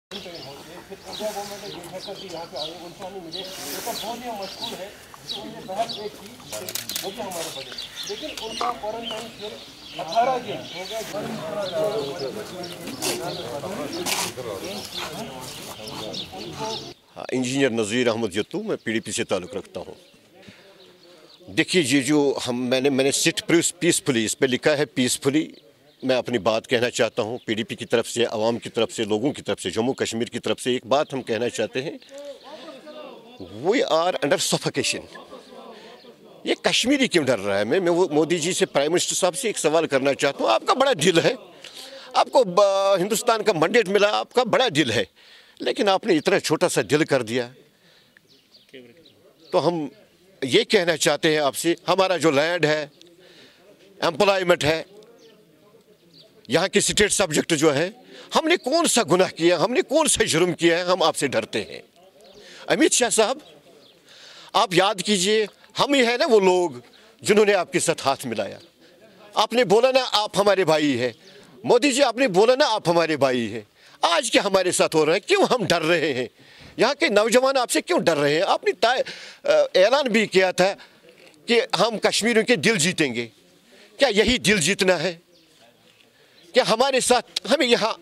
India government ने देखा करके यहाँ पे आए उनसे हमें मिले उनका बहुत ही मशहूर है तो उन्हें पहल एक की वो भी हमारे बने लेकिन उनका क्वारंटाइन फिर 18 दिन हो गया। इंजीनियर नज़ीर अहमद जत्तू, मैं पीडीपी से ताल्लुक़ रखता हूँ। देखिए ये जो मैंने सिट पीसफुली इस पे लिखा है, पीसफुली मैं अपनी बात कहना चाहता हूँ। पीडीपी की तरफ से, आवाम की तरफ से, लोगों की तरफ से, जम्मू कश्मीर की तरफ से एक बात हम कहना चाहते हैं, वी आर अंडर सफोकेशन। ये कश्मीरी क्यों डर रहा है? मैं मोदी जी से, प्राइम मिनिस्टर साहब से एक सवाल करना चाहता हूँ। आपका बड़ा दिल है, आपको हिंदुस्तान का मैंडेट मिला, आपका बड़ा दिल है, लेकिन आपने इतना छोटा सा दिल कर दिया। तो हम ये कहना चाहते हैं आपसे, हमारा जो लैंड है, एम्प्लॉयमेंट है, यहाँ की स्टेट सब्जेक्ट जो है, हमने कौन सा गुनाह किया, हमने कौन सा जुर्म किया है, हम आपसे डरते हैं। अमित शाह साहब, आप याद कीजिए, हम ही है ना वो लोग जिन्होंने आपके साथ हाथ मिलाया। आपने बोला ना आप हमारे भाई हैं, मोदी जी आपने बोला ना आप हमारे भाई हैं। आज क्या हमारे साथ हो रहा है? क्यों हम डर रहे हैं? यहाँ के नौजवान आपसे क्यों डर रहे हैं? आपने ऐलान भी किया था कि हम कश्मीरियों के दिल जीतेंगे। क्या यही दिल जीतना है? क्या हमारे साथ हमें यहाँ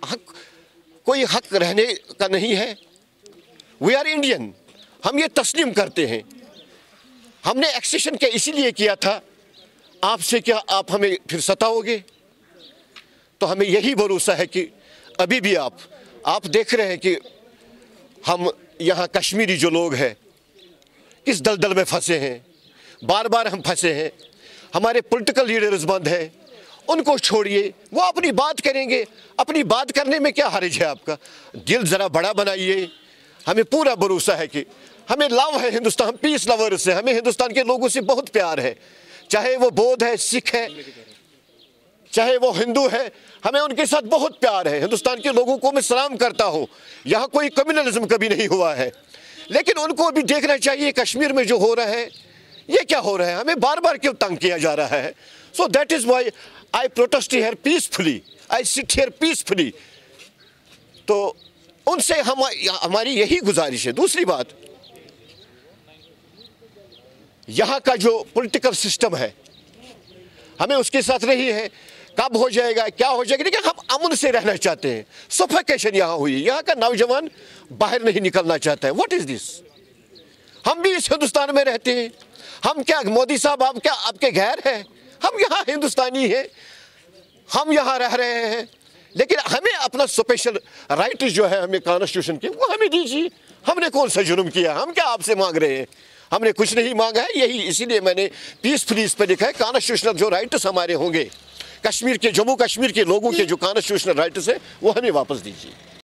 कोई हक रहने का नहीं है? वी आर इंडियन, हम ये तस्लीम करते हैं। हमने एक्सेशन क्या इसीलिए किया था आपसे, क्या आप हमें फिर सताओगे? तो हमें यही भरोसा है कि अभी भी आप देख रहे हैं कि हम यहाँ कश्मीरी जो लोग हैं किस दलदल में फंसे हैं। बार बार हम फंसे हैं, हमारे पॉलिटिकल लीडर्स बंद हैं, उनको छोड़िए, वो अपनी बात करेंगे। अपनी बात करने में क्या हर्ज है आपका? दिल ज़रा बड़ा बनाइए। हमें पूरा भरोसा है कि हमें लव है हिंदुस्तान, हम पीस लवर्स हैं, हमें हिंदुस्तान के लोगों से बहुत प्यार है। चाहे वो बौद्ध है, सिख है, चाहे वो हिंदू है, हमें उनके साथ बहुत प्यार है। हिंदुस्तान के लोगों को मैं सलाम करता हूँ। यहाँ कोई कम्युनलिज्म कभी नहीं हुआ है, लेकिन उनको भी देखना चाहिए कश्मीर में जो हो रहा है, ये क्या हो रहा है? हमें बार बार क्यों तंग किया जा रहा है? So that is why I protest here peacefully, I sit here peacefully. तो उनसे हमारी यही गुजारिश है। दूसरी बात, यहाँ का जो पॉलिटिकल सिस्टम है, हमें उसके साथ नहीं है। कब हो जाएगा, क्या हो जाएगा, लेकिन हम अमन से रहना चाहते हैं। सफोकेशन यहाँ हुई, यहाँ का नौजवान बाहर नहीं निकलना चाहता है। What is this? हम भी इस हिंदुस्तान में रहते हैं। हम क्या मोदी साहब, आप क्या आपके गैर हैं? हम यहाँ हिंदुस्तानी हैं, हम यहाँ रह रहे हैं, लेकिन हमें अपना स्पेशल राइट जो है हमें कॉन्स्टिट्यूशन के, वो हमें दीजिए। हमने कौन सा जुर्म किया? हम क्या आपसे मांग रहे हैं? हमने कुछ नहीं मांगा है। यही इसीलिए मैंने पीसफुली इस पर लिखा है, कॉन्स्टिट्यूशनल जो राइट्स हमारे होंगे, कश्मीर के, जम्मू कश्मीर के लोगों के जो कॉन्स्टिट्यूशनल राइट्स है, वो हमें वापस दीजिए।